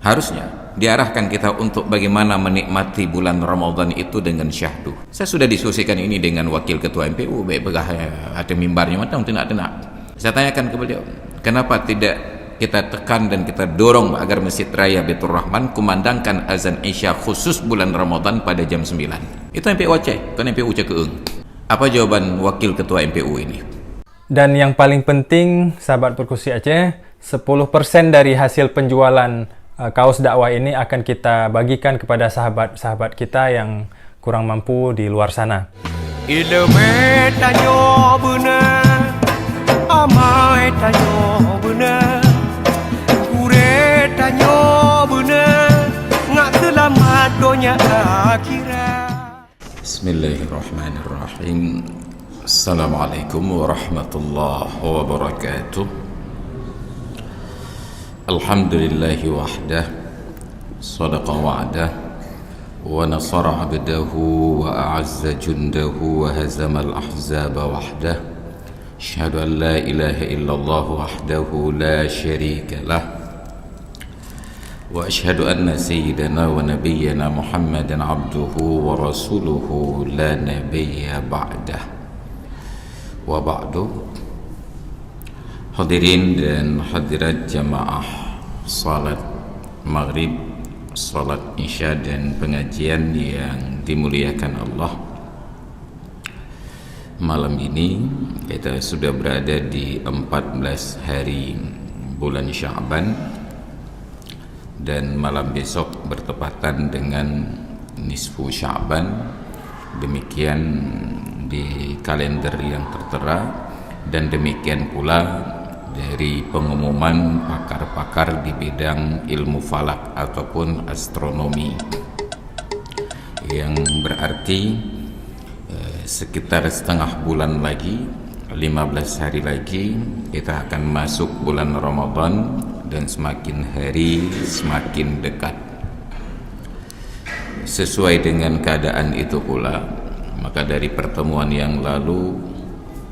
Harusnya diarahkan kita untuk bagaimana menikmati bulan Ramadan itu dengan syahdu. Saya sudah diskusikan ini dengan wakil ketua MPU, baik ada mimbarnya macam tidak. Saya tanyakan ke beliau, kenapa tidak kita tekan dan kita dorong agar Masjid Raya Baitur Rahman kumandangkan azan Isya khusus bulan Ramadan pada jam 9. Itu MPU Aceh, bukan MPU Cekeung. Apa jawaban wakil ketua MPU ini? Dan yang paling penting, sahabat Perkusi Aceh, 10% dari hasil penjualan kaos dakwah ini akan kita bagikan kepada sahabat-sahabat kita yang kurang mampu di luar sana. Ilmu tanyo benar, amai tanyo benar, kure tanyo benar, ngak selamat dunia akhirat. Bismillahirrahmanirrahim. Assalamualaikum warahmatullahi wabarakatuh. Alhamdulillahi wahdah, sadaqa wa'dah, wa nasara abdahu wa a'azza jundahu wa hazama al-ahzaba wahdah. Asyhadu an la ilaha illallah wahdahu la syarika lah, wa asyhadu anna sayyidana wa nabiyyana Muhammadan abduhu wa rasuluhu la nabiyya ba'dah. Wa ba'du. Hadirin dan hadirat jamaah salat maghrib, salat isya dan pengajian yang dimuliakan Allah. Malam ini kita sudah berada di 14 hari bulan Sya'ban, dan malam besok bertepatan dengan nisfu Sya'ban. Demikian di kalender yang tertera, dan demikian pula dari pengumuman pakar-pakar di bidang ilmu falak ataupun astronomi, yang berarti sekitar setengah bulan lagi, 15 hari lagi kita akan masuk bulan Ramadan, dan semakin hari semakin dekat. Sesuai dengan keadaan itu pula, maka dari pertemuan yang lalu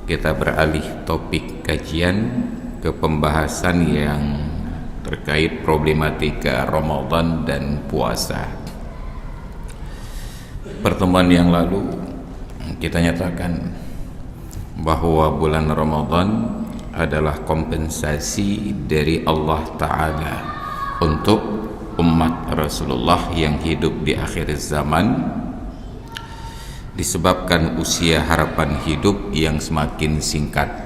kita beralih topik kajian ke pembahasan yang terkait problematika Ramadan dan puasa. Pertemuan yang lalu kita nyatakan bahwa bulan Ramadan adalah kompensasi dari Allah Ta'ala untuk umat Rasulullah yang hidup di akhir zaman, disebabkan usia harapan hidup yang semakin singkat,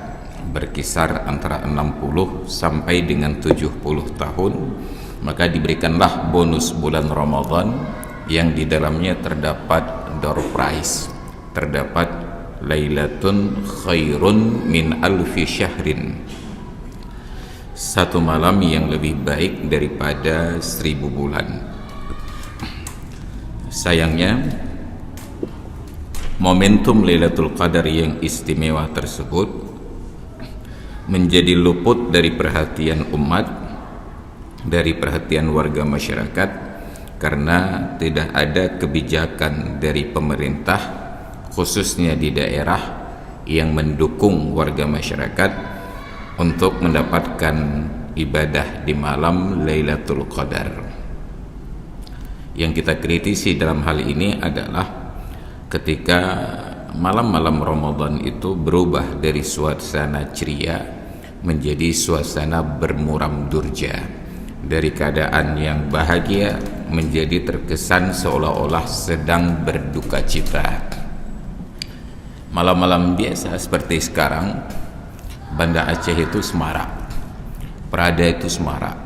berkisar antara 60 sampai dengan 70 tahun, maka diberikanlah bonus bulan Ramadan yang di dalamnya terdapat door prize, terdapat lailatun khairun min alfi syahrin, satu malam yang lebih baik daripada 1000 bulan. Sayangnya momentum Lailatul Qadar yang istimewa tersebut menjadi luput dari perhatian umat, dari perhatian warga masyarakat, karena tidak ada kebijakan dari pemerintah, khususnya di daerah, yang mendukung warga masyarakat untuk mendapatkan ibadah di malam Lailatul Qadar. Yang kita kritisi dalam hal ini adalah ketika malam-malam Ramadan itu berubah dari suasana ceria menjadi suasana bermuram durja, dari keadaan yang bahagia menjadi terkesan seolah-olah sedang berduka cita. Malam-malam biasa seperti sekarang, Banda Aceh itu semarak, Prada itu semarak,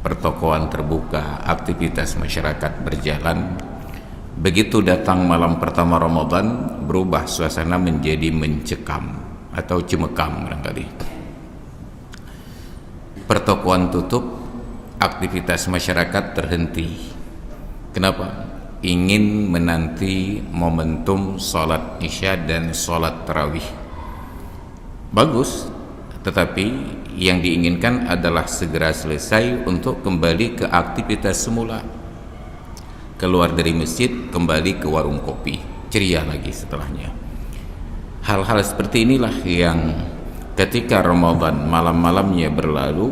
pertokoan terbuka, aktivitas masyarakat berjalan. Begitu datang malam pertama Ramadan, berubah suasana menjadi mencekam atau cemekam barangkali. Pertokoan tutup, aktivitas masyarakat terhenti. Kenapa? Ingin menanti momentum sholat isya dan sholat tarawih. Bagus, tetapi yang diinginkan adalah segera selesai untuk kembali ke aktivitas semula. Keluar dari masjid, kembali ke warung kopi, ceria lagi setelahnya. Hal-hal seperti inilah yang ketika Ramadan malam-malamnya berlalu,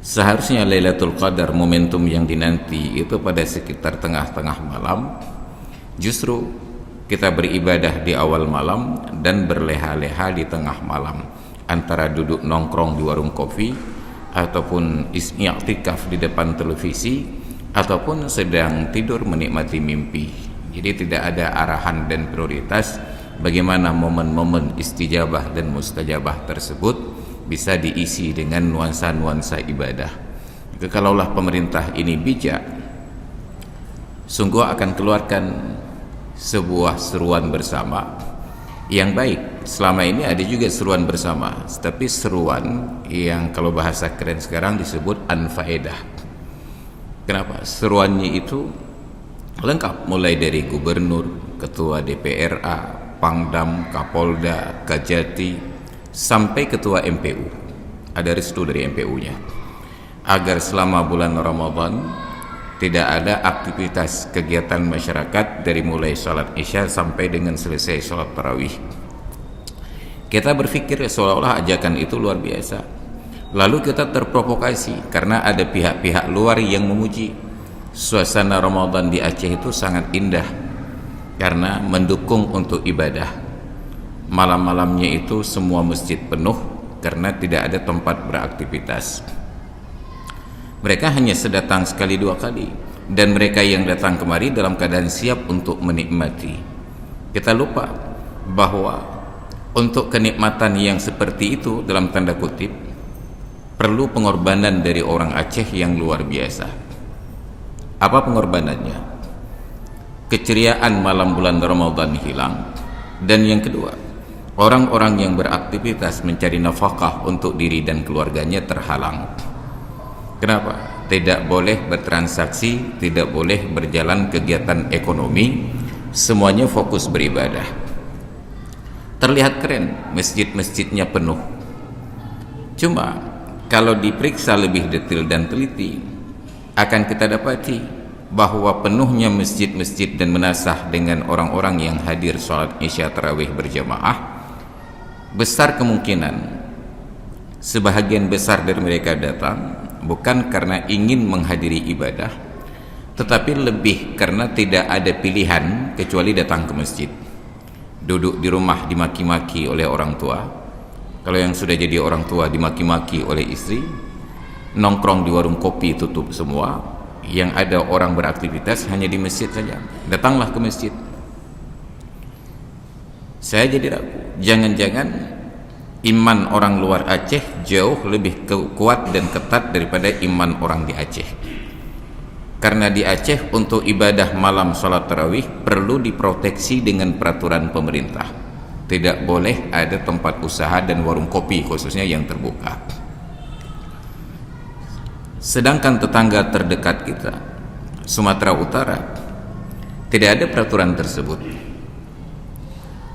Seharusnya Lailatul Qadar, momentum yang dinanti itu pada sekitar tengah-tengah malam. Justru kita beribadah di awal malam dan berleha-leha di tengah malam, antara duduk nongkrong di warung kopi, ataupun i'tikaf di depan televisi, ataupun sedang tidur menikmati mimpi. Jadi tidak ada arahan dan prioritas bagaimana momen-momen istijabah dan mustajabah tersebut bisa diisi dengan nuansa-nuansa ibadah. Kalaulah pemerintah ini bijak, sungguh akan keluarkan sebuah seruan bersama yang baik. Selama ini ada juga seruan bersama, tapi seruan yang kalau bahasa keren sekarang disebut anfaedah. Kenapa? Seruannya itu lengkap, mulai dari gubernur, ketua DPRA, Pangdam, Kapolda, Kajati, sampai ketua MPU. Ada restu dari MPU-nya agar selama bulan Ramadan tidak ada aktivitas kegiatan masyarakat dari mulai sholat isya sampai dengan selesai sholat tarawih. Kita berpikir seolah-olah ajakan itu luar biasa, lalu kita terprovokasi karena ada pihak-pihak luar yang memuji suasana Ramadan di Aceh itu sangat indah karena mendukung untuk ibadah. Malam-malamnya itu semua masjid penuh karena tidak ada tempat beraktivitas. Mereka hanya sedatang sekali dua kali, dan mereka yang datang kemari dalam keadaan siap untuk menikmati. Kita lupa bahwa untuk kenikmatan yang seperti itu, dalam tanda kutip, perlu pengorbanan dari orang Aceh yang luar biasa. Apa pengorbanannya? Keceriaan malam bulan Ramadan hilang, dan yang kedua, orang-orang yang beraktivitas mencari nafkah untuk diri dan keluarganya terhalang. Kenapa? Tidak boleh bertransaksi, tidak boleh berjalan kegiatan ekonomi, semuanya fokus beribadah. Terlihat keren, masjid-masjidnya penuh. Cuma kalau diperiksa lebih detail dan teliti, akan kita dapati bahwa penuhnya masjid-masjid dan menasah dengan orang-orang yang hadir sholat isya tarawih berjamaah, besar kemungkinan sebahagian besar dari mereka datang bukan karena ingin menghadiri ibadah, tetapi lebih karena tidak ada pilihan kecuali datang ke masjid. Duduk di rumah dimaki-maki oleh orang tua, kalau yang sudah jadi orang tua dimaki-maki oleh istri, nongkrong di warung kopi tutup semua, yang ada orang beraktivitas hanya di masjid saja. Datanglah ke masjid. Saya jadi ragu, jangan-jangan iman orang luar Aceh jauh lebih kuat dan ketat daripada iman orang di Aceh. Karena di Aceh untuk ibadah malam sholat tarawih perlu diproteksi dengan peraturan pemerintah. Tidak boleh ada tempat usaha dan warung kopi khususnya yang terbuka. Sedangkan tetangga terdekat kita, Sumatera Utara, tidak ada peraturan tersebut.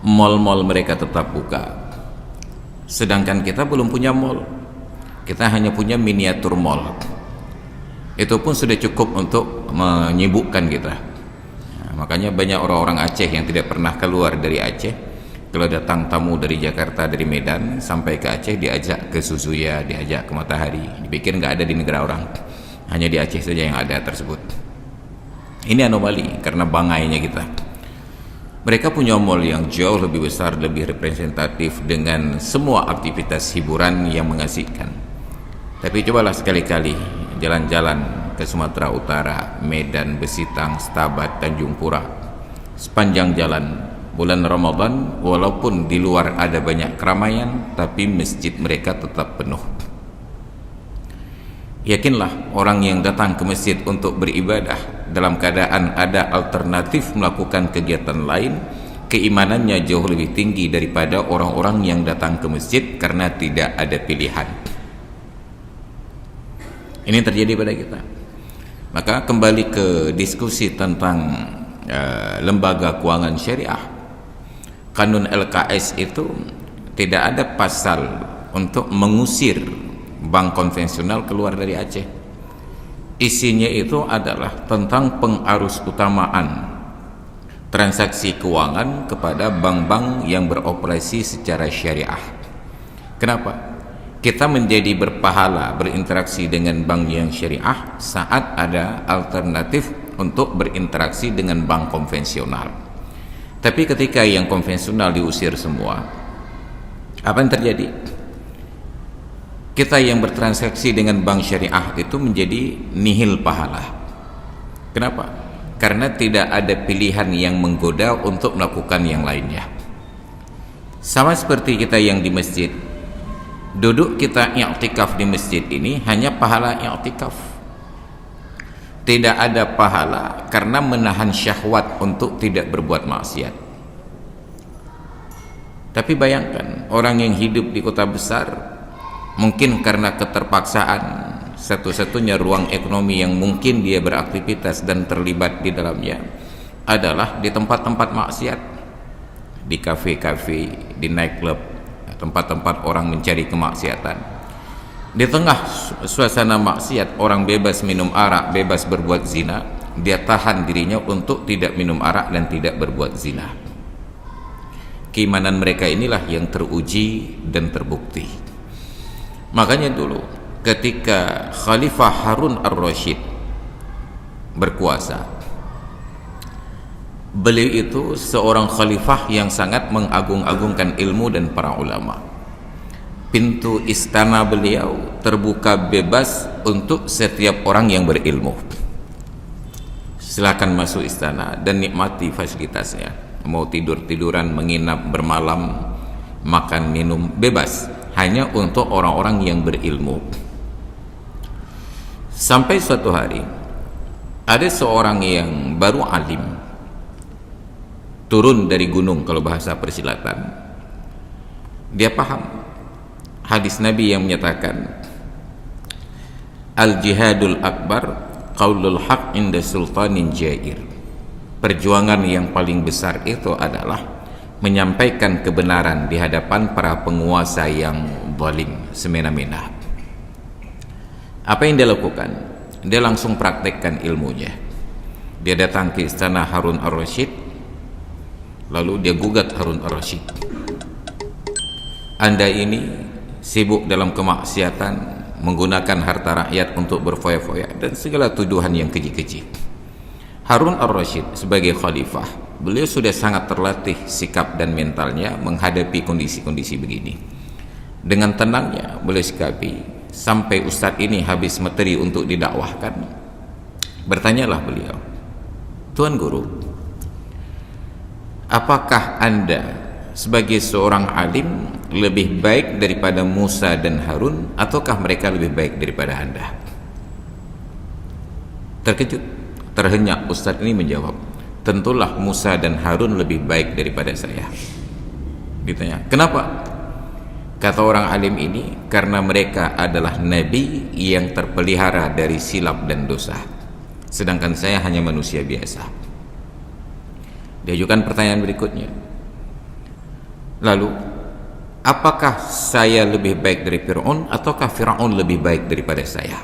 Mal-mal mereka tetap buka, sedangkan kita belum punya mal. Kita hanya punya miniatur mal. Itu pun sudah cukup untuk menyibukkan kita. Nah, makanya banyak orang-orang Aceh yang tidak pernah keluar dari Aceh, kalau datang tamu dari Jakarta, dari Medan sampai ke Aceh, diajak ke Suzuya, diajak ke Matahari, dipikir nggak ada di negara orang, hanya di Aceh saja yang ada tersebut. Ini anomali karena bangainya kita. Mereka punya mall yang jauh lebih besar, lebih representatif dengan semua aktivitas hiburan yang mengasihkan. Tapi cobalah sekali-kali jalan-jalan ke Sumatera Utara, Medan, Besitang, Setabat, Tanjung Pura. Sepanjang jalan bulan Ramadan, walaupun di luar ada banyak keramaian, tapi masjid mereka tetap penuh. Yakinlah orang yang datang ke masjid untuk beribadah dalam keadaan ada alternatif melakukan kegiatan lain, keimanannya jauh lebih tinggi daripada orang-orang yang datang ke masjid karena tidak ada pilihan. Ini terjadi pada kita. Maka kembali ke diskusi tentang lembaga keuangan syariah. Kanun LKS itu tidak ada pasal untuk mengusir bank konvensional keluar dari Aceh. Isinya itu adalah tentang pengarus utamaan transaksi keuangan kepada bank-bank yang beroperasi secara syariah. Kenapa? kita menjadi berpahala berinteraksi dengan bank yang syariah saat ada alternatif untuk berinteraksi dengan bank konvensional. Tapi ketika yang konvensional diusir semua, apa yang terjadi? Kita yang bertransaksi dengan bank syariah itu menjadi nihil pahala. Kenapa? Karena tidak ada pilihan yang menggoda untuk melakukan yang lainnya. Sama seperti kita yang di masjid, duduk kita i'tikaf di masjid ini hanya pahala i'tikaf. Tidak ada pahala karena menahan syahwat untuk tidak berbuat maksiat. Tapi bayangkan orang yang hidup di kota besar, mungkin karena keterpaksaan, satu-satunya ruang ekonomi yang mungkin dia beraktivitas dan terlibat di dalamnya adalah di tempat-tempat maksiat, di kafe-kafe, di nightclub, tempat-tempat orang mencari kemaksiatan. Di tengah suasana maksiat, orang bebas minum arak, bebas berbuat zina, dia tahan dirinya untuk tidak minum arak dan tidak berbuat zina. Keimanan mereka inilah yang teruji dan terbukti. Makanya dulu ketika Khalifah Harun ar-Rasyid berkuasa, beliau itu seorang khalifah yang sangat mengagung-agungkan ilmu dan para ulama. Pintu istana beliau terbuka bebas untuk setiap orang yang berilmu. Silakan masuk istana dan nikmati fasilitasnya. Mau tidur-tiduran, menginap, bermalam, makan, minum, bebas. Hanya untuk orang-orang yang berilmu. Sampai suatu hari ada seorang yang baru alim, turun dari gunung kalau bahasa persilatan. Dia paham hadis Nabi yang menyatakan al-jihadul akbar qaulul haq inda sultanin jair. Perjuangan yang paling besar itu adalah menyampaikan kebenaran di hadapan para penguasa yang zalim, semena-mena. Apa yang dia lakukan? Dia langsung praktekkan ilmunya. Dia datang ke istana Harun ar-Rasyid, lalu dia gugat Harun ar-Rasyid. Anda ini sibuk dalam kemaksiatan, menggunakan harta rakyat untuk berfoya-foya dan segala tuduhan yang keji-keji. Harun ar-Rasyid sebagai khalifah, beliau sudah sangat terlatih sikap dan mentalnya menghadapi kondisi-kondisi begini. Dengan tenangnya beliau sikapi sampai ustadz ini habis materi untuk didakwahkan. Bertanyalah beliau, Tuan Guru, apakah Anda sebagai seorang alim lebih baik daripada Musa dan Harun, ataukah mereka lebih baik daripada Anda? Terkejut, terhenyak ustadz ini menjawab, tentulah Musa dan Harun lebih baik daripada saya. Ditanya, kenapa? Kata orang alim ini, karena mereka adalah nabi yang terpelihara dari silap dan dosa, sedangkan saya hanya manusia biasa. Diajukan pertanyaan berikutnya, lalu apakah saya lebih baik dari Fir'aun ataukah Fir'aun lebih baik daripada saya?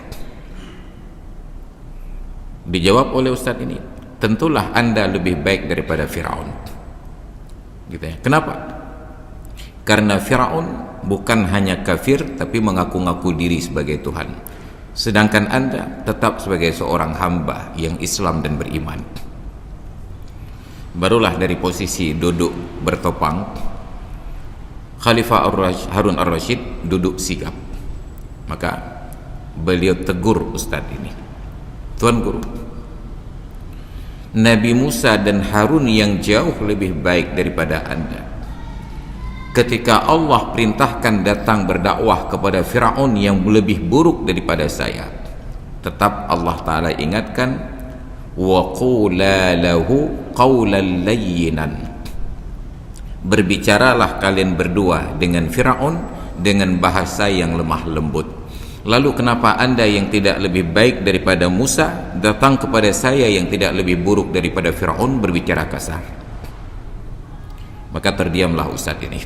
Dijawab oleh ustadz ini, tentulah Anda lebih baik daripada Fir'aun. Gitu ya. Kenapa? Karena Fir'aun bukan hanya kafir tapi mengaku-ngaku diri sebagai Tuhan, sedangkan Anda tetap sebagai seorang hamba yang Islam dan beriman. Barulah dari posisi duduk bertopang, Khalifah Harun ar-Rasyid duduk sigap. Maka beliau tegur ustadz ini, Tuan Guru, Nabi Musa dan Harun yang jauh lebih baik daripada Anda, ketika Allah perintahkan datang berdakwah kepada Fir'aun yang lebih buruk daripada saya, tetap Allah Ta'ala ingatkan, wa qula lahu qawlan layyinan, berbicaralah kalian berdua dengan Fir'aun dengan bahasa yang lemah lembut. Lalu kenapa Anda yang tidak lebih baik daripada Musa datang kepada saya yang tidak lebih buruk daripada Fir'aun berbicara kasar? Maka terdiamlah ustadz ini.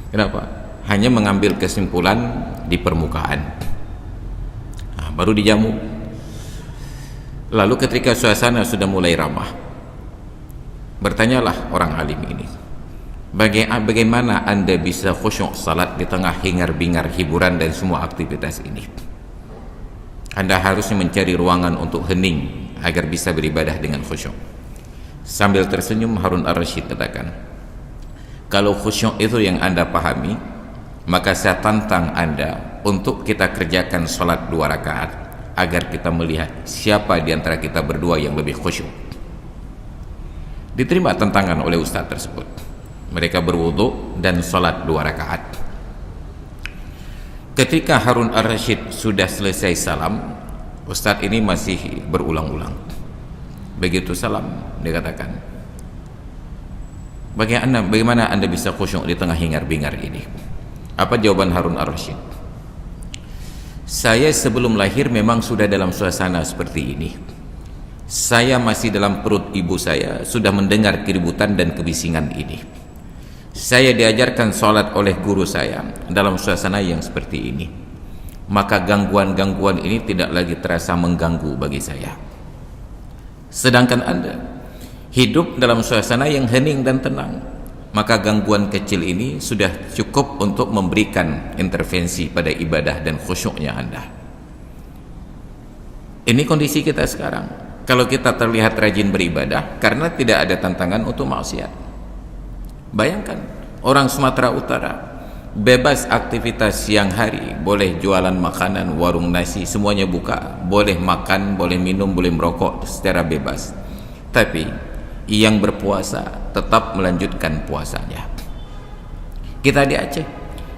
Kenapa? Hanya mengambil kesimpulan di permukaan. Nah, baru dijamu. Lalu ketika suasana sudah mulai ramah, bertanyalah orang alim ini, Bagaimana Anda bisa khusyuk salat di tengah hingar-bingar hiburan dan semua aktivitas ini? Anda harusnya mencari ruangan untuk hening agar bisa beribadah dengan khusyuk. Sambil tersenyum, Harun Ar-Rasyid katakan, kalau khusyuk itu yang Anda pahami, maka saya tantang Anda untuk kita kerjakan salat 2 rakaat agar kita melihat siapa di antara kita berdua yang lebih khusyuk. Diterima tantangan oleh ustaz tersebut. Mereka berwudu dan salat 2 rakaat. Ketika Harun Ar-Rasyid sudah selesai salam, ustaz ini masih berulang-ulang. Begitu salam, dia katakan, bagaimana Anda bisa khusyuk di tengah hingar-bingar ini? Apa jawaban Harun Ar-Rasyid? Saya sebelum lahir memang sudah dalam suasana seperti ini. Saya masih dalam perut ibu saya sudah mendengar keributan dan kebisingan ini. Saya diajarkan sholat oleh guru saya dalam suasana yang seperti ini. Maka gangguan-gangguan ini tidak lagi terasa mengganggu bagi saya. Sedangkan Anda hidup dalam suasana yang hening dan tenang, maka gangguan kecil ini sudah cukup untuk memberikan intervensi pada ibadah dan khusyuknya Anda. Ini kondisi kita sekarang. Kalau kita terlihat rajin beribadah karena tidak ada tantangan untuk maksiat. Bayangkan, orang Sumatera Utara bebas aktivitas siang hari, boleh jualan makanan, warung nasi, semuanya buka, boleh makan, boleh minum, boleh merokok secara bebas. Tapi yang berpuasa tetap melanjutkan puasanya. Kita di Aceh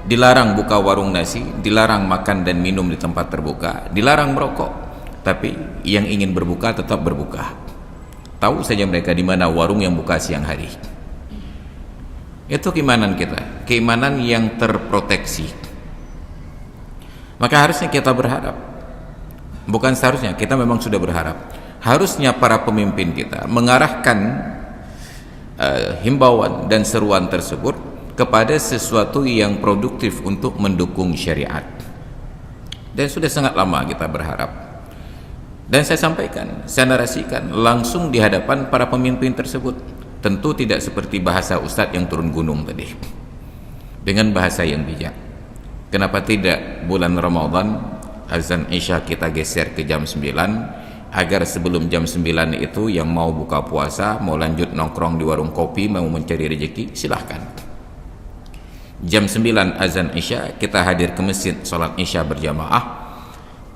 dilarang buka warung nasi, dilarang makan dan minum di tempat terbuka, dilarang merokok, tapi yang ingin berbuka tetap berbuka. Tahu saja mereka di mana warung yang buka siang hari. Itu keimanan kita, keimanan yang terproteksi. Maka harusnya kita berharap, bukan seharusnya, kita memang sudah berharap, harusnya para pemimpin kita mengarahkan himbauan dan seruan tersebut kepada sesuatu yang produktif untuk mendukung syariat. Dan sudah sangat lama kita berharap. Dan saya sampaikan, saya narasikan langsung di hadapan para pemimpin tersebut. Tentu tidak seperti bahasa ustadz yang turun gunung tadi, dengan bahasa yang bijak. Kenapa tidak bulan Ramadan azan Isya kita geser ke jam 9, agar sebelum jam 9 itu yang mau buka puasa, mau lanjut nongkrong di warung kopi, mau mencari rezeki, silahkan. Jam 9 azan Isya kita hadir ke masjid sholat Isya berjamaah.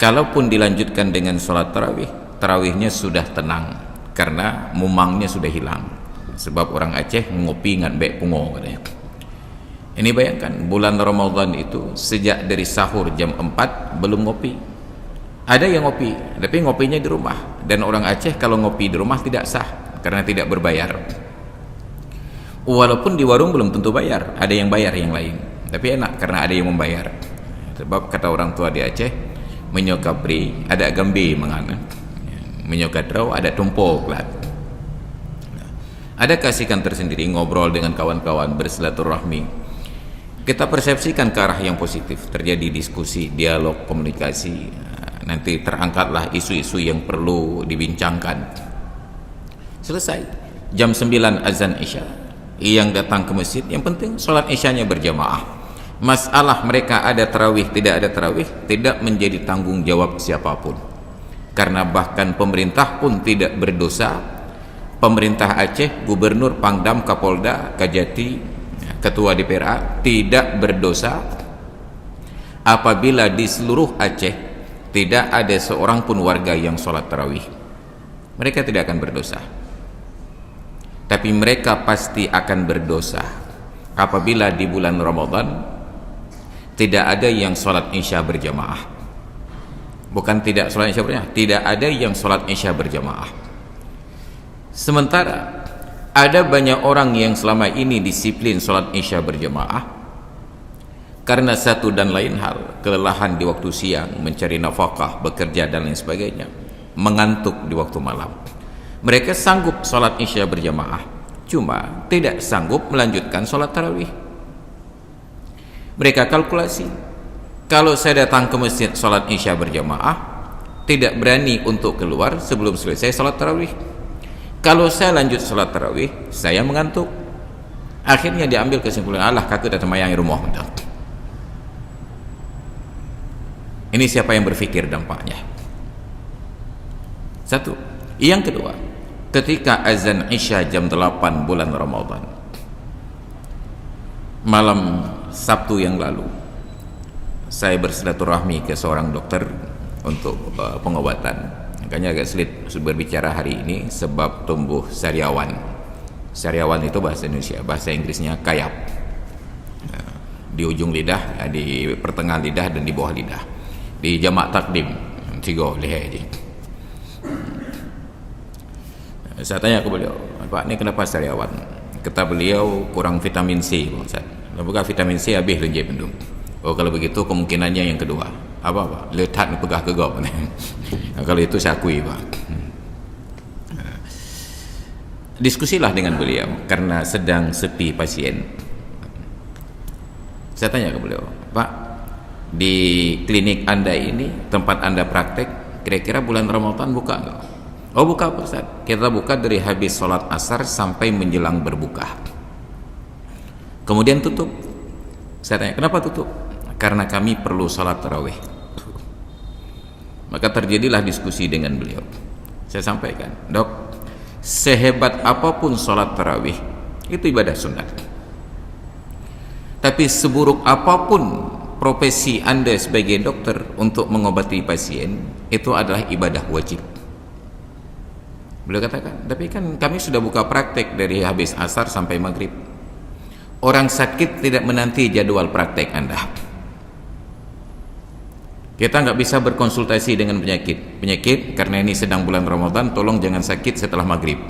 Kalaupun dilanjutkan dengan sholat tarawih, tarawihnya sudah tenang karena mumangnya sudah hilang. Sebab orang Aceh ngopi ngan bek pungo katanya. Ini bayangkan, bulan Ramadan itu sejak dari sahur jam 4 belum ngopi. Ada yang ngopi, tapi ngopinya di rumah. Dan orang Aceh kalau ngopi di rumah tidak sah karena tidak berbayar. Walaupun di warung belum tentu bayar, ada yang bayar yang lain. Tapi enak karena ada yang membayar. Sebab kata orang tua di Aceh, menyokapri ada gambi mengana. Menyokadrau ada tumpuk lah. Ada kasihkan tersendiri ngobrol dengan kawan-kawan, bersilaturahmi. Kita persepsikan ke arah yang positif, terjadi diskusi, dialog, komunikasi. Nanti terangkatlah isu-isu yang perlu dibincangkan. Selesai jam 9 azan Isya, yang datang ke masjid yang penting sholat Isyanya berjamaah. Masalah mereka ada tarawih tidak ada tarawih tidak menjadi tanggung jawab siapapun, karena bahkan pemerintah pun tidak berdosa. Pemerintah Aceh, gubernur, pangdam, kapolda, kajati, ketua DPRA tidak berdosa apabila di seluruh Aceh tidak ada seorang pun warga yang sholat tarawih. Mereka tidak akan berdosa. Tapi mereka pasti akan berdosa apabila di bulan Ramadan tidak ada yang sholat Isya berjamaah. Bukan tidak sholat Isya berjamaah, tidak ada yang sholat Isya berjamaah. Sementara ada banyak orang yang selama ini disiplin sholat Isya berjamaah karena satu dan lain hal, kelelahan di waktu siang mencari nafkah, bekerja dan lain sebagainya, mengantuk di waktu malam. Mereka sanggup sholat Isya berjamaah, cuma tidak sanggup melanjutkan sholat tarawih. Mereka kalkulasi, kalau saya datang ke masjid sholat Isya berjamaah, tidak berani untuk keluar sebelum selesai sholat tarawih. Kalau saya lanjut sholat tarawih, saya mengantuk. Akhirnya diambil kesimpulan, alah kakak datang mayang rumah. Ini siapa yang berpikir dampaknya? Satu. Yang kedua, ketika azan Isya jam 8 bulan Ramadan, malam Sabtu yang lalu, saya bersilaturahmi ke seorang dokter untuk pengobatan. Makanya agak sulit berbicara hari ini sebab tumbuh sariawan. Sariawan itu bahasa Indonesia, bahasa Inggrisnya kayap. Di ujung lidah, di pertengahan lidah dan di bawah lidah. Di jamak takdim, tiga leher je. Saya tanya ke beliau, Pak, ni kenapa sariawan? Kata beliau, kurang vitamin C, Pak Ustaz. Bukan vitamin C habis lenjep bendung. Oh, kalau begitu kemungkinannya yang kedua. Apa? Letak ni pegah gegap. Kalau itu saya akui, Pak. Diskusilah dengan beliau karena sedang sepi pasien. Saya tanya ke beliau, Pak, di klinik Anda ini, tempat Anda praktek, kira-kira bulan Ramadan buka enggak? Oh, buka, Pak Ustaz. Kita buka dari habis sholat asar sampai menjelang berbuka. Kemudian tutup. Saya tanya, kenapa tutup? Karena kami perlu sholat tarawih. Maka terjadilah diskusi dengan beliau. Saya sampaikan, Dok, sehebat apapun sholat tarawih itu ibadah sunat, tapi seburuk apapun profesi Anda sebagai dokter untuk mengobati pasien, itu adalah ibadah wajib. Beliau katakan, tapi kan kami sudah buka praktek dari habis asar sampai maghrib. Orang sakit tidak menanti jadwal praktek Anda. Kita nggak bisa berkonsultasi dengan penyakit karena ini sedang bulan Ramadan, tolong jangan sakit setelah maghrib.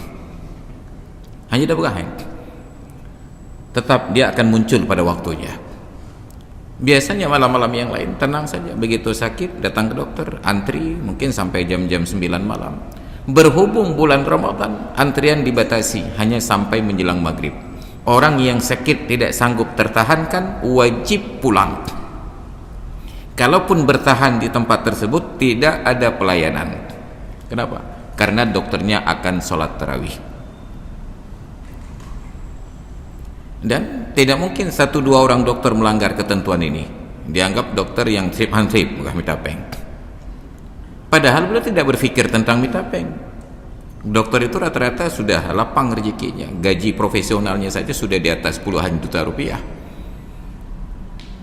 Hanya dah berakhir. Tetap dia akan muncul pada waktunya. Biasanya malam-malam yang lain tenang saja, begitu sakit datang ke dokter, antri mungkin sampai jam-jam 9 malam. Berhubung bulan Ramadan, antrian dibatasi hanya sampai menjelang maghrib. Orang yang sakit tidak sanggup tertahankan, wajib pulang. Kalaupun bertahan di tempat tersebut, tidak ada pelayanan. Kenapa? Karena dokternya akan sholat tarawih. Dan tidak mungkin 1-2 orang dokter melanggar ketentuan ini. Dianggap dokter yang trip-han-trip, bukan mitapeng. Padahal beliau tidak berpikir tentang mitapeng. Dokter itu rata-rata sudah lapang rezekinya. Gaji profesionalnya saja sudah di atas puluhan juta rupiah.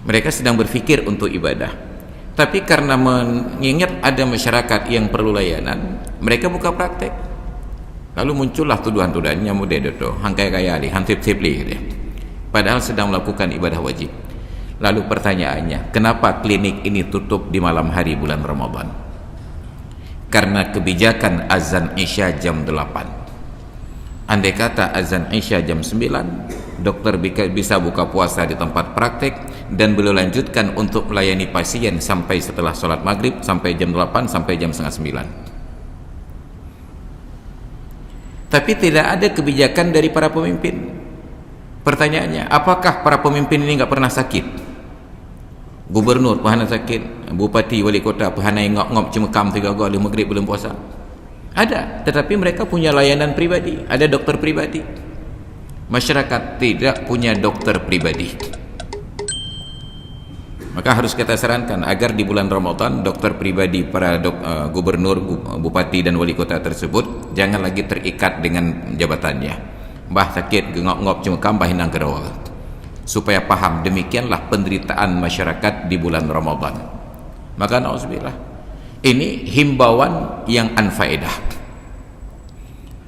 Mereka sedang berpikir untuk ibadah. Tapi karena mengingat ada masyarakat yang perlu layanan, mereka buka praktek. Lalu muncullah tuduhan-tuduhan mudah itu, hangkai kaya li, hantip-tip li. Padahal sedang melakukan ibadah wajib. Lalu pertanyaannya, kenapa klinik ini tutup di malam hari bulan Ramadan? Karena kebijakan azan Isya jam 8. Andai kata azan Isya jam 9, dokter bisa buka puasa di tempat praktek dan beliau lanjutkan untuk melayani pasien sampai setelah sholat maghrib, sampai jam 8, sampai jam setengah 9. Tapi tidak ada kebijakan dari para pemimpin. Pertanyaannya, apakah para pemimpin ini nggak pernah sakit? Gubernur pernah sakit, bupati, wali kota pernah ngop-ngop cemekam 3 kali maghrib belum puasa. Ada, tetapi mereka punya layanan pribadi, ada dokter pribadi. Masyarakat tidak punya dokter pribadi. Maka harus kita sarankan agar di bulan Ramadan dokter pribadi para gubernur, bupati dan wali kota tersebut jangan lagi terikat dengan jabatannya. Bah sakit ngop-ngop cemekam bahinang kerawal. Supaya paham demikianlah penderitaan masyarakat di bulan Ramadan. Maka na'udzubillah, ini himbauan yang anfaedah.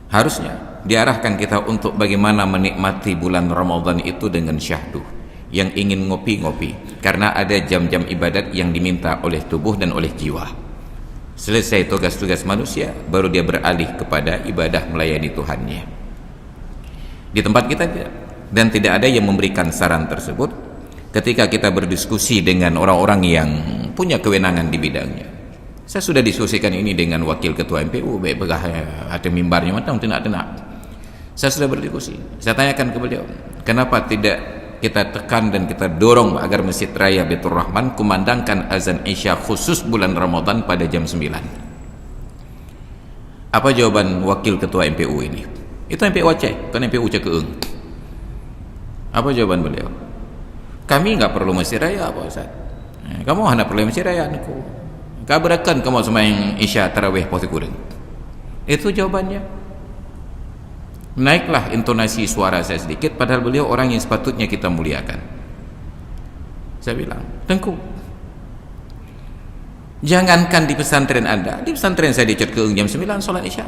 Harusnya diarahkan kita untuk bagaimana menikmati bulan Ramadan itu dengan syahdu. Yang ingin ngopi-ngopi, karena ada jam-jam ibadat yang diminta oleh tubuh dan oleh jiwa. Selesai tugas-tugas manusia, baru dia beralih kepada ibadah melayani Tuhannya. Di tempat kita tidak, dan tidak ada yang memberikan saran tersebut ketika kita berdiskusi dengan orang-orang yang punya kewenangan di bidangnya. Saya sudah diskusikan ini dengan wakil ketua MPU, baik begah ada mimbarnya macam tidak. Saya sudah berdiskusi. Saya tanyakan ke beliau, kenapa tidak kita tekan dan kita dorong agar Masjid Raya Baitur Rahman kumandangkan azan Isya khusus bulan Ramadan pada jam 9. Apa jawaban wakil ketua MPU ini? Itu MPU Aceh, bukan MPU Cekeung. Apa jawaban beliau? Kami nggak perlu masjid raya, Pak Ustaz. Kamu hanya perlu masjid raya niku. Kaberakan kamu sembahyang Isya tarawih poti kurang. Itu jawabannya. Naiklah intonasi suara saya sedikit, padahal beliau orang yang sepatutnya kita muliakan. Saya bilang, Tengku, jangankan di pesantren Anda, di pesantren saya dicet ke jam 9 sholat Isya.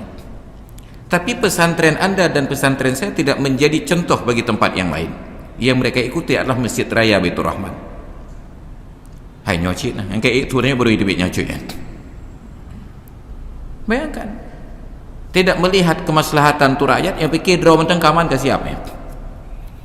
Tapi pesantren Anda dan pesantren saya tidak menjadi contoh bagi tempat yang lain. Yang mereka ikuti adalah Masjid Raya Baitur Rahman. Hai nyocik nah, yang kayak itu baru hidup nyocik ya. Bayangkan, tidak melihat kemaslahatan tu rakyat, yang pikir draw menteng kaman ke siapa ya?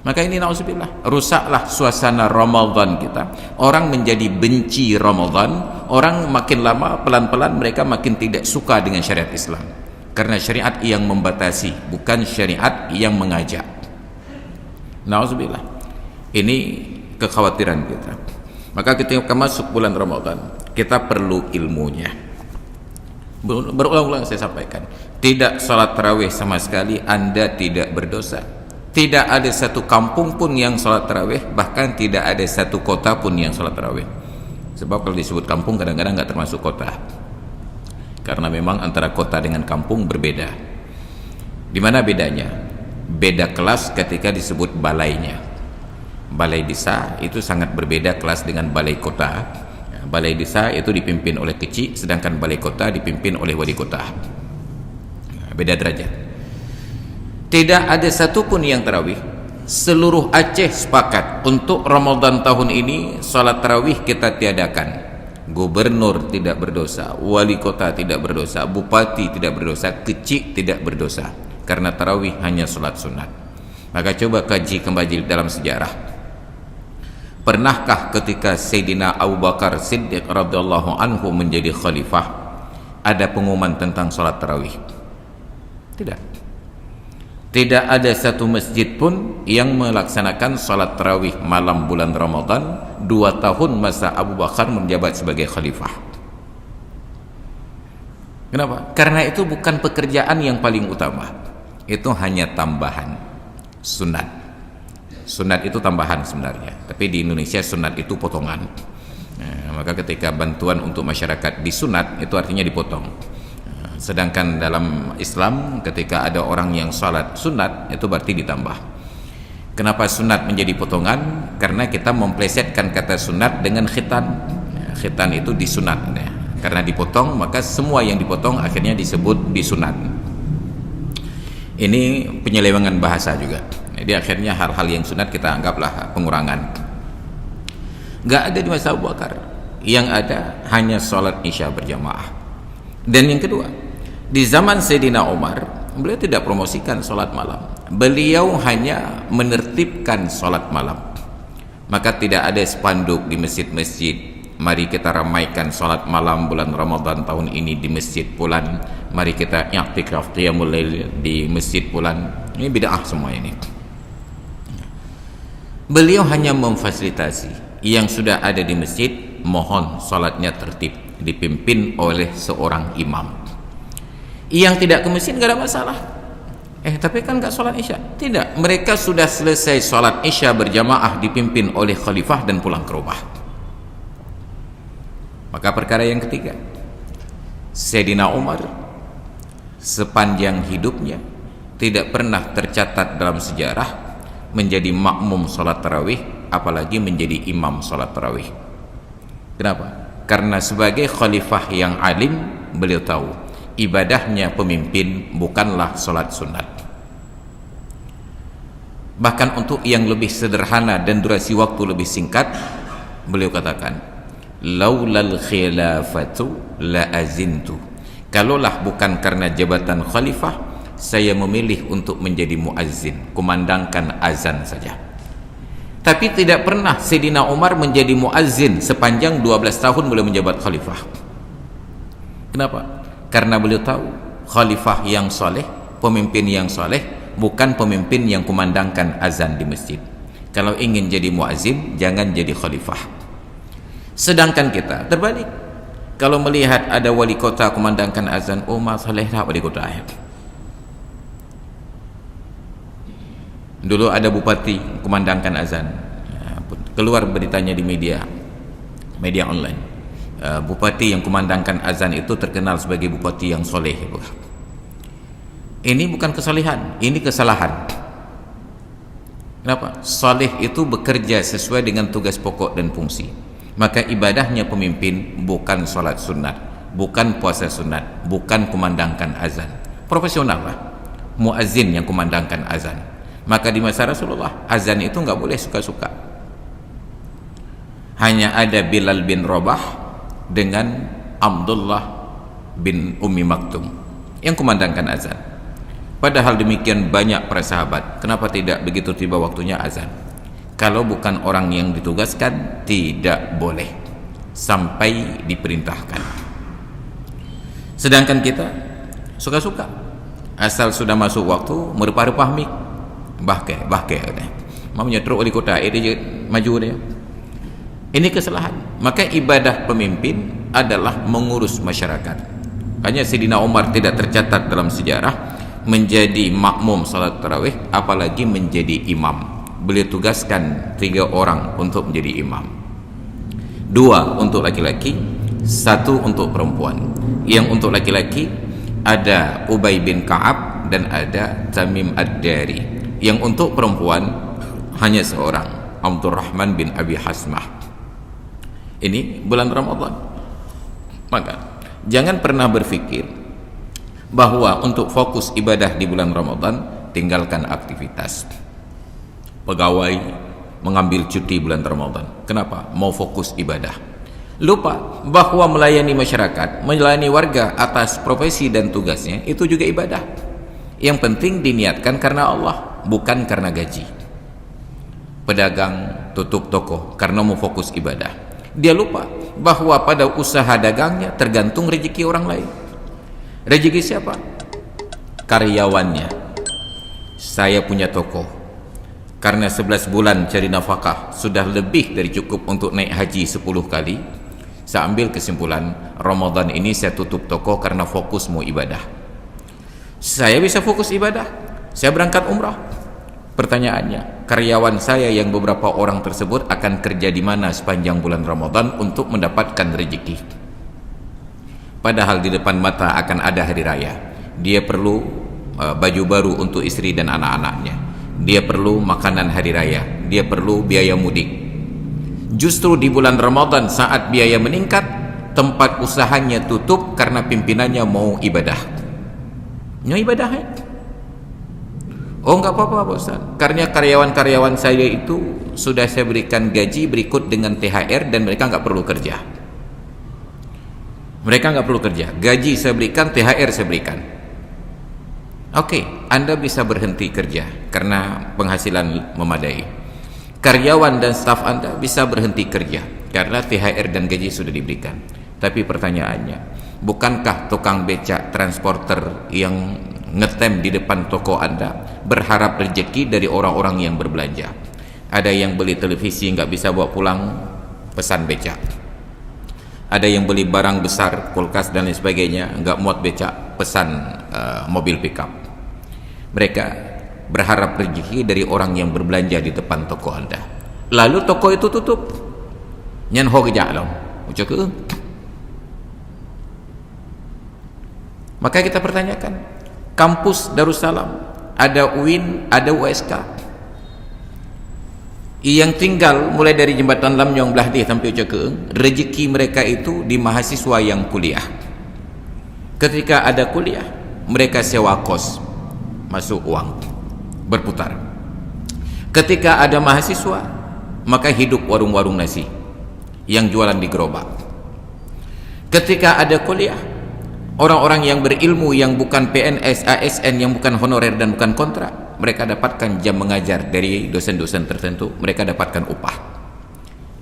Maka ini na'udzubillah, rusaklah suasana Ramadan kita. Orang menjadi benci Ramadan, orang makin lama pelan-pelan mereka makin tidak suka dengan syariat Islam, karena syariat yang membatasi, bukan syariat yang mengajak. Na'udzubillah, ini kekhawatiran kita. Maka ketika masuk bulan Ramadan, kita perlu ilmunya. Berulang-ulang saya sampaikan, tidak salat tarawih sama sekali Anda tidak berdosa. Tidak ada satu kampung pun yang salat tarawih, bahkan tidak ada satu kota pun yang salat tarawih. Sebab kalau disebut kampung kadang-kadang nggak termasuk kota, karena memang antara kota dengan kampung berbeda. Di mana bedanya? Beda kelas ketika disebut balainya. Balai desa itu sangat berbeda kelas dengan balai kota. Balai desa itu dipimpin oleh kecil, sedangkan balai kota dipimpin oleh wali kota. Beda derajat. Tidak ada satupun yang tarawih. Seluruh Aceh sepakat untuk Ramadan tahun ini salat tarawih kita tiadakan. Gubernur tidak berdosa, wali kota tidak berdosa, bupati tidak berdosa, kecil tidak berdosa, karena tarawih hanya salat sunat. Maka coba kaji kembali dalam sejarah. Pernahkah ketika Sayyidina Abu Bakar Siddiq radhiyallahu anhu menjadi khalifah ada pengumuman tentang salat tarawih? Tidak. Tidak ada satu masjid pun yang melaksanakan salat tarawih malam bulan Ramadan 2 tahun masa Abu Bakar menjabat sebagai khalifah. Kenapa? Karena itu bukan pekerjaan yang paling utama. Itu hanya tambahan sunat. Sunat itu tambahan sebenarnya, tapi di Indonesia sunat itu potongan. Maka ketika bantuan untuk masyarakat disunat, itu artinya dipotong. Sedangkan dalam Islam ketika ada orang yang salat sunat, itu berarti ditambah. Kenapa sunat menjadi potongan? Karena kita memplesetkan kata sunat dengan khitan. Khitan itu disunat, karena dipotong maka semua yang dipotong akhirnya disebut disunat. Ini penyelewengan bahasa juga. Jadi akhirnya hal-hal yang sunat kita anggaplah pengurangan. Gak ada di masa Abu Bakar. Yang ada hanya sholat Isya berjamaah. Dan yang kedua, di zaman Sayyidina Umar, beliau tidak promosikan sholat malam. Beliau hanya menertibkan sholat malam. Maka tidak ada spanduk di masjid-masjid, mari kita ramaikan sholat malam bulan Ramadan tahun ini di masjid Pulan, mari kita i'tikaf qiyamul lail di masjid Pulan. Ini bid'ah semua ini. Beliau hanya memfasilitasi yang sudah ada di masjid, mohon salatnya tertib, dipimpin oleh seorang imam. Yang tidak ke masjid gak ada masalah. Tapi kan gak salat Isya. Tidak, mereka sudah selesai salat Isya berjamaah dipimpin oleh khalifah dan pulang ke rumah. Maka perkara yang ketiga, Sayyidina Umar sepanjang hidupnya tidak pernah tercatat dalam sejarah menjadi makmum salat tarawih, apalagi menjadi imam salat tarawih. Kenapa? Karena sebagai khalifah yang alim, beliau tahu ibadahnya pemimpin bukanlah salat sunat. Bahkan untuk yang lebih sederhana dan durasi waktu lebih singkat, beliau katakan, laulal khilafatu la azintu. Kalaulah bukan karena jabatan khalifah, saya memilih untuk menjadi muazzin, kumandangkan azan saja. Tapi tidak pernah Sayyidina Umar menjadi muazzin sepanjang 12 tahun beliau menjabat khalifah. Kenapa? Karena beliau tahu khalifah yang soleh, pemimpin yang soleh, bukan pemimpin yang kumandangkan azan di masjid. Kalau ingin jadi muazzin, jangan jadi khalifah. Sedangkan kita terbalik. Kalau melihat ada wali kota kumandangkan azan, oh masalahlah wali kota. Dulu ada bupati kumandangkan azan, keluar beritanya di media online. Bupati yang kumandangkan azan itu terkenal sebagai bupati yang soleh. Ini bukan kesalehan, ini kesalahan. Kenapa? Soleh itu bekerja sesuai dengan tugas pokok dan fungsi. Maka ibadahnya pemimpin bukan solat sunat, bukan puasa sunat, bukan kumandangkan azan. Profesional lah, muazzin yang kumandangkan azan. Maka di masa Rasulullah azan itu nggak boleh suka-suka. Hanya ada Bilal bin Rabah dengan Abdullah bin Ummi Maktum yang kumandangkan azan. Padahal demikian banyak para sahabat, kenapa tidak begitu tiba waktunya azan? Kalau bukan orang yang ditugaskan, tidak boleh sampai diperintahkan. Sedangkan kita suka-suka, asal sudah masuk waktu merepah-repah mik, bahke maunya teruk wali kota dia maju dia. Ini kesalahan. Maka ibadah pemimpin adalah mengurus masyarakat. Hanya Sayyidina Umar tidak tercatat dalam sejarah menjadi makmum salat tarawih, apalagi menjadi imam. Beliau tugaskan 3 orang untuk menjadi imam, 2 untuk laki-laki, 1 untuk perempuan. Yang untuk laki-laki ada Ubay bin Ka'ab dan ada Tamim Ad-Dari. Yang untuk perempuan hanya seorang, Abdurrahman bin Abi Hasmah. Ini bulan Ramadan. Maka jangan pernah berpikir bahwa untuk fokus ibadah di bulan Ramadan tinggalkan aktivitas. Pegawai mengambil cuti bulan Ramadan. Kenapa? Mau fokus ibadah. Lupa bahwa melayani masyarakat, melayani warga atas profesi dan tugasnya itu juga ibadah. Yang penting diniatkan karena Allah, bukan karena gaji. Pedagang tutup toko karena mau fokus ibadah. Dia lupa bahwa pada usaha dagangnya tergantung rezeki orang lain. Rezeki siapa? Karyawannya. Saya punya toko, karena 11 bulan cari nafkah sudah lebih dari cukup untuk naik haji 10 kali. Saya ambil kesimpulan, Ramadan ini saya tutup toko karena fokus mau ibadah. Saya bisa fokus ibadah, saya berangkat umrah. Pertanyaannya, karyawan saya yang beberapa orang tersebut akan kerja di mana sepanjang bulan Ramadan untuk mendapatkan rezeki? Padahal di depan mata akan ada hari raya. Dia perlu baju baru untuk istri dan anak-anaknya. Dia perlu makanan hari raya. Dia perlu biaya mudik. Justru di bulan Ramadan saat biaya meningkat, tempat usahanya tutup karena pimpinannya mau ibadah. Mau ibadah ya? Oh enggak apa-apa Pak Ustaz, karena karyawan-karyawan saya itu sudah saya berikan gaji berikut dengan THR dan mereka enggak perlu kerja. Mereka enggak perlu kerja, gaji saya berikan, THR saya berikan. Oke, Anda bisa berhenti kerja karena penghasilan memadai. Karyawan dan staf Anda bisa berhenti kerja karena THR dan gaji sudah diberikan. Tapi pertanyaannya, bukankah tukang becak transporter yang ngetem di depan toko Anda berharap rezeki dari orang-orang yang berbelanja? Ada yang beli televisi nggak bisa bawa pulang, pesan becak. Ada yang beli barang besar, kulkas dan lain sebagainya, nggak muat becak, pesan mobil pickup. Mereka berharap rezeki dari orang yang berbelanja di depan toko Anda. Lalu toko itu tutup. Nyan ho kejak long. Ucap ke? Maka kita pertanyakan, kampus Darussalam, ada UIN, ada USK. Yang tinggal mulai dari jembatan Lamnyong belah dia sampai Ucap ke, rezeki mereka itu di mahasiswa yang kuliah. Ketika ada kuliah, mereka sewa kos, masuk uang, berputar. Ketika ada mahasiswa, maka hidup warung-warung nasi yang jualan di gerobak. Ketika ada kuliah, orang-orang yang berilmu yang bukan PNS, ASN, yang bukan honorer dan bukan kontrak, mereka dapatkan jam mengajar dari dosen-dosen tertentu, mereka dapatkan upah.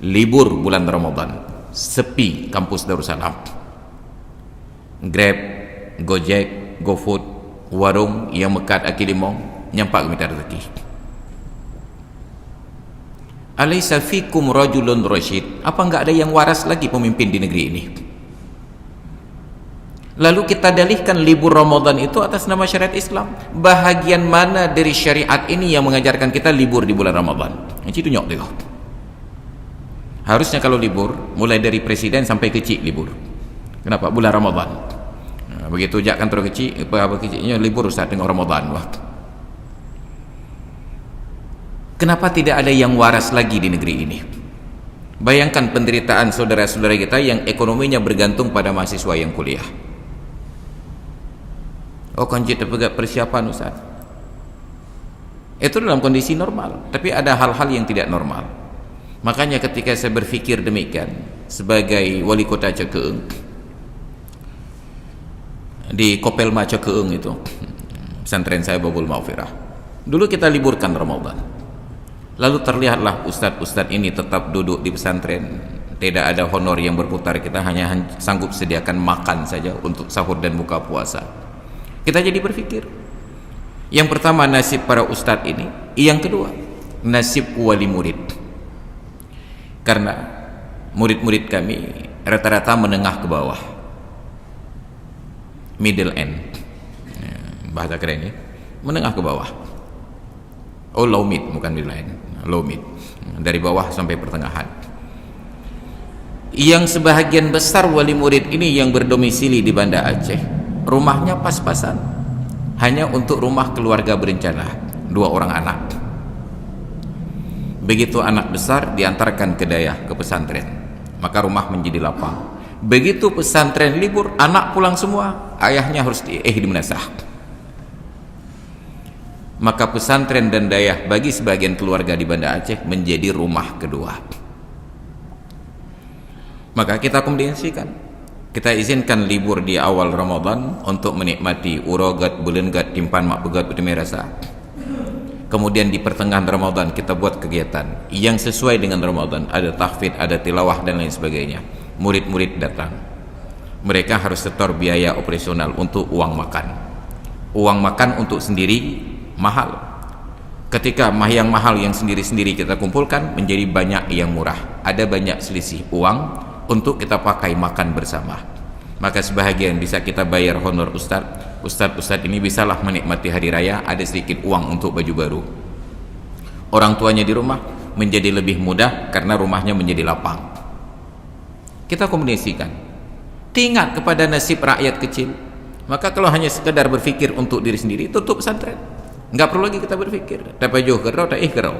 Libur bulan Ramadan, sepi kampus Darussalam. Grab, Gojek, GoFood, warung yang mekat aki limong nyampak minta rezeki. Alaysa fikum rajulun rasyid? Apa enggak ada yang waras lagi pemimpin di negeri ini? Lalu kita dalihkan libur Ramadan itu atas nama syariat Islam. Bahagian mana dari syariat ini yang mengajarkan kita libur di bulan Ramadan? Itu nyok tu. Harusnya kalau libur, mulai dari presiden sampai kecil libur. Kenapa? Bulan Ramadan. Begitu jak kantor kecil, apa kecilnya libur Ustaz dengan Ramadan. Wah. Kenapa tidak ada yang waras lagi di negeri ini? Bayangkan penderitaan saudara-saudara kita yang ekonominya bergantung pada mahasiswa yang kuliah. Oh, konjit terpegat persiapan Ustaz. Itu dalam kondisi normal, tapi ada hal-hal yang tidak normal. Makanya ketika saya berfikir demikian sebagai wali kota Cekeung di Kopelma Cekeung itu, pesantren saya Babul Maghfirah, dulu kita liburkan Ramadan. Lalu terlihatlah ustadz-ustadz ini tetap duduk di pesantren, tidak ada honor yang berputar, kita hanya sanggup sediakan makan saja untuk sahur dan buka puasa. Kita jadi berpikir, yang pertama nasib para ustadz ini, yang kedua nasib wali murid. Karena murid-murid kami rata-rata menengah ke bawah, middle end, bahasa keren ya, menengah ke bawah. Oh, low mid, bukan middle end, low mid, dari bawah sampai pertengahan. Yang sebahagian besar wali murid ini yang berdomisili di Banda Aceh, rumahnya pas-pasan, hanya untuk rumah keluarga berencana, 2 orang anak. Begitu anak besar diantarkan ke dayah, ke pesantren, maka rumah menjadi lapang. Begitu pesantren libur, anak pulang semua, ayahnya harus di menasah. Maka pesantren dan dayah bagi sebagian keluarga di Banda Aceh menjadi rumah kedua. Maka kita kombinasikan, kita izinkan libur di awal Ramadan untuk menikmati urogat, bulengat, timpan mak pegat utami rasa. Kemudian di pertengahan Ramadan kita buat kegiatan yang sesuai dengan Ramadan, ada tahfidz, ada tilawah dan lain sebagainya. Murid-murid datang, mereka harus setor biaya operasional untuk uang makan. Uang makan untuk sendiri mahal. Ketika yang mahal yang sendiri-sendiri kita kumpulkan menjadi banyak yang murah, ada banyak selisih uang untuk kita pakai makan bersama. Maka sebahagian bisa kita bayar honor ustadz ini bisalah menikmati hari raya, ada sedikit uang untuk baju baru. Orang tuanya di rumah menjadi lebih mudah karena rumahnya menjadi lapang. Kita kombinasikan, ingat kepada nasib rakyat kecil. Maka kalau hanya sekedar berpikir untuk diri sendiri, tutup pesantren, nggak perlu lagi kita berpikir tapajuh kerau tak kerau.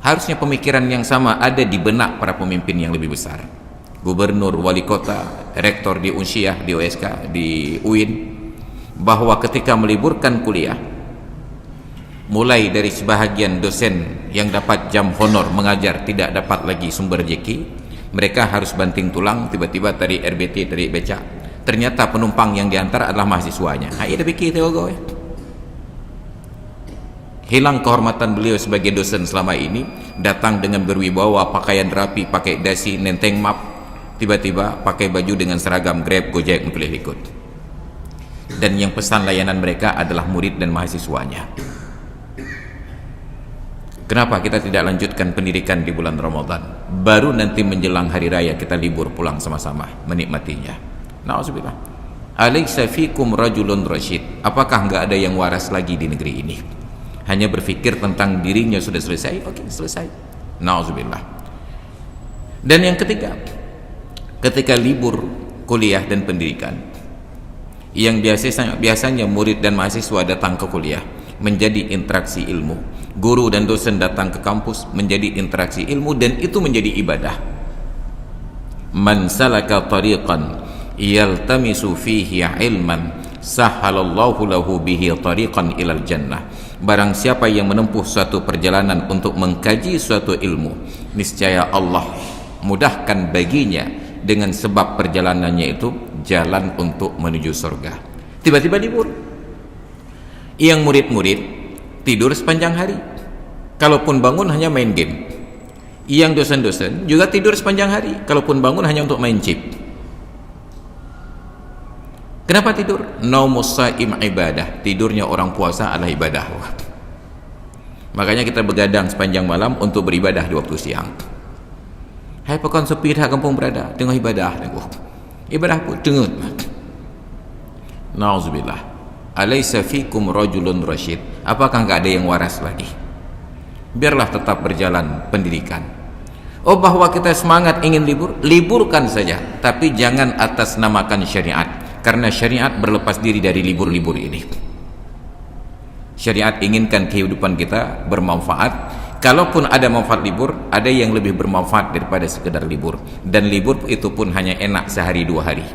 Harusnya pemikiran yang sama ada di benak para pemimpin yang lebih besar, gubernur, wali kota, rektor di Unsyah, di OSK, di UIN, bahwa ketika meliburkan kuliah, mulai dari sebahagian dosen yang dapat jam honor mengajar tidak dapat lagi sumber rezeki, mereka harus banting tulang, tiba-tiba tarik RBT, tarik becak, ternyata penumpang yang diantar adalah mahasiswanya. Ada fikir teogo ya. Hilang kehormatan beliau sebagai dosen selama ini, datang dengan berwibawa, pakaian rapi, pakai dasi, nenteng map, tiba-tiba pakai baju dengan seragam Grab, Gojek untuk ikut. Dan yang pesan layanan mereka adalah murid dan mahasiswanya. Kenapa kita tidak lanjutkan pendidikan di bulan Ramadan? Baru nanti menjelang hari raya kita libur pulang sama-sama menikmatinya. Na'udzubillah. Alaysa fikum rajulun rasyid. Apakah enggak ada yang waras lagi di negeri ini? Hanya berpikir tentang dirinya sudah selesai, oke, selesai. Na'udzubillah. Dan yang ketiga, ketika libur kuliah dan pendidikan, yang biasanya murid dan mahasiswa datang ke kuliah menjadi interaksi ilmu, guru dan dosen datang ke kampus menjadi interaksi ilmu, dan itu menjadi ibadah. Man salaka tariqan yaltamisu fihi ilman sahhalallahu lahu bihi tariqan ilal jannah. Barang siapa yang menempuh suatu perjalanan untuk mengkaji suatu ilmu, niscaya Allah mudahkan baginya dengan sebab perjalanannya itu jalan untuk menuju surga. Tiba-tiba libur. Yang murid-murid tidur sepanjang hari, kalaupun bangun hanya main game. Yang dosen-dosen juga tidur sepanjang hari, kalaupun bangun hanya untuk main chip. Kenapa tidur? Naumus shaim ibadah. Tidurnya orang puasa adalah ibadah. Makanya kita begadang sepanjang malam untuk beribadah di waktu siang. Hai pekan sepi dah kampung berada, tengah ibadah. Ibadah pun dengut. Nauzubillah. Alaysa fikum rajulun rasyid? Apakah enggak ada yang waras lagi? Biarlah tetap berjalan pendidikan. Oh, bahwa kita semangat ingin libur, liburkan saja, tapi jangan atas namakan syariat, karena syariat berlepas diri dari libur-libur ini. Syariat inginkan kehidupan kita bermanfaat. Kalaupun ada manfaat libur, ada yang lebih bermanfaat daripada sekedar libur, dan libur itu pun hanya enak sehari dua hari.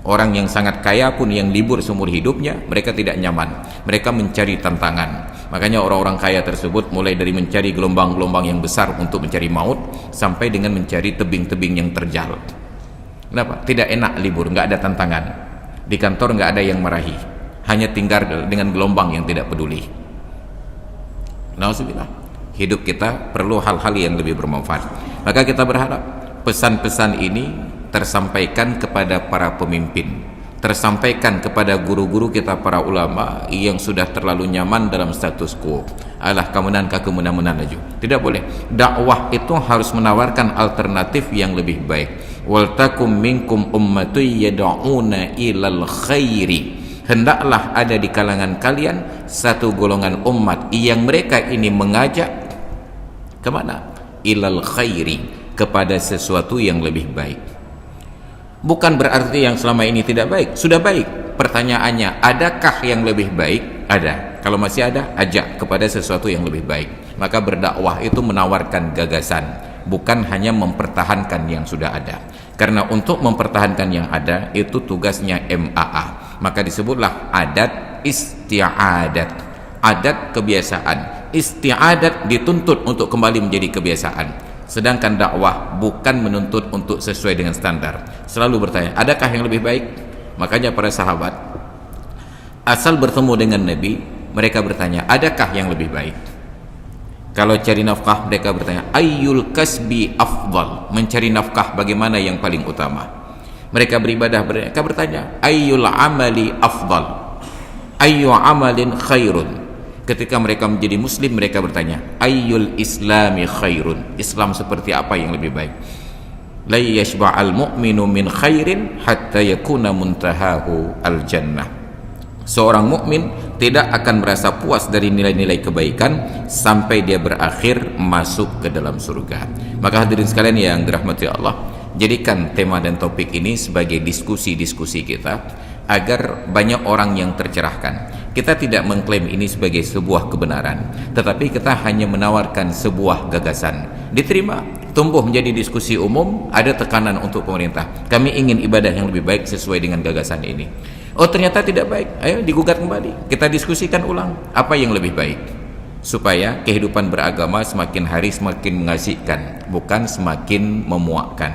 Orang yang sangat kaya pun yang libur seumur hidupnya, mereka tidak nyaman, mereka mencari tantangan. Makanya orang-orang kaya tersebut mulai dari mencari gelombang-gelombang yang besar untuk mencari maut, sampai dengan mencari tebing-tebing yang terjal. Kenapa? Tidak enak libur, nggak ada tantangan. Di kantor nggak ada yang marahi, hanya tinggal dengan gelombang yang tidak peduli. Nauzubillah. Hidup kita perlu hal-hal yang lebih bermanfaat. Maka kita berharap pesan-pesan ini tersampaikan kepada para pemimpin, tersampaikan kepada guru-guru kita para ulama yang sudah terlalu nyaman dalam status quo. Alah kemunan laju. Tidak boleh. Dakwah itu harus menawarkan alternatif yang lebih baik. Wal takum minkum ummatun yad'una ilal khairi. Hendaklah ada di kalangan kalian satu golongan umat yang mereka ini mengajak kemana? Ilal khairi, kepada sesuatu yang lebih baik. Bukan berarti yang selama ini tidak baik, sudah baik. Pertanyaannya, adakah yang lebih baik? Ada. Kalau masih ada, ajak kepada sesuatu yang lebih baik. Maka berdakwah itu menawarkan gagasan, bukan hanya mempertahankan yang sudah ada. Karena untuk mempertahankan yang ada, itu tugasnya MAA. Maka disebutlah adat isti'adat. Adat kebiasaan. Isti'adat dituntut untuk kembali menjadi kebiasaan. Sedangkan dakwah bukan menuntut untuk sesuai dengan standar. Selalu bertanya, adakah yang lebih baik? Makanya para sahabat asal bertemu dengan Nabi, mereka bertanya, adakah yang lebih baik? Kalau cari nafkah, mereka bertanya, ayyul kasbi afdal? Mencari nafkah bagaimana yang paling utama? Mereka beribadah, mereka bertanya, ayyul amali afdal? Ayyu amalin khairun? Ketika mereka menjadi muslim, mereka bertanya, ayyul islami khairun? Islam seperti apa yang lebih baik? La yashba'al mu'minu min khairin hatta yakuna muntahahu al jannah. Seorang mukmin tidak akan merasa puas dari nilai-nilai kebaikan sampai dia berakhir masuk ke dalam surga. Maka hadirin sekalian yang dirahmati Allah, jadikan tema dan topik ini sebagai diskusi-diskusi kita agar banyak orang yang tercerahkan. Kita tidak mengklaim ini sebagai sebuah kebenaran, tetapi kita hanya menawarkan sebuah gagasan. Diterima, tumbuh menjadi diskusi umum, ada tekanan untuk pemerintah. Kami ingin ibadah yang lebih baik sesuai dengan gagasan ini. Oh ternyata tidak baik, ayo digugat kembali. Kita diskusikan ulang, apa yang lebih baik. Supaya kehidupan beragama semakin hari semakin mengasihkan, bukan semakin memuakkan.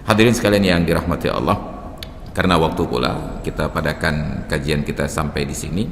Hadirin sekalian yang dirahmati Allah, karena waktu pula kita padakan kajian kita sampai di sini.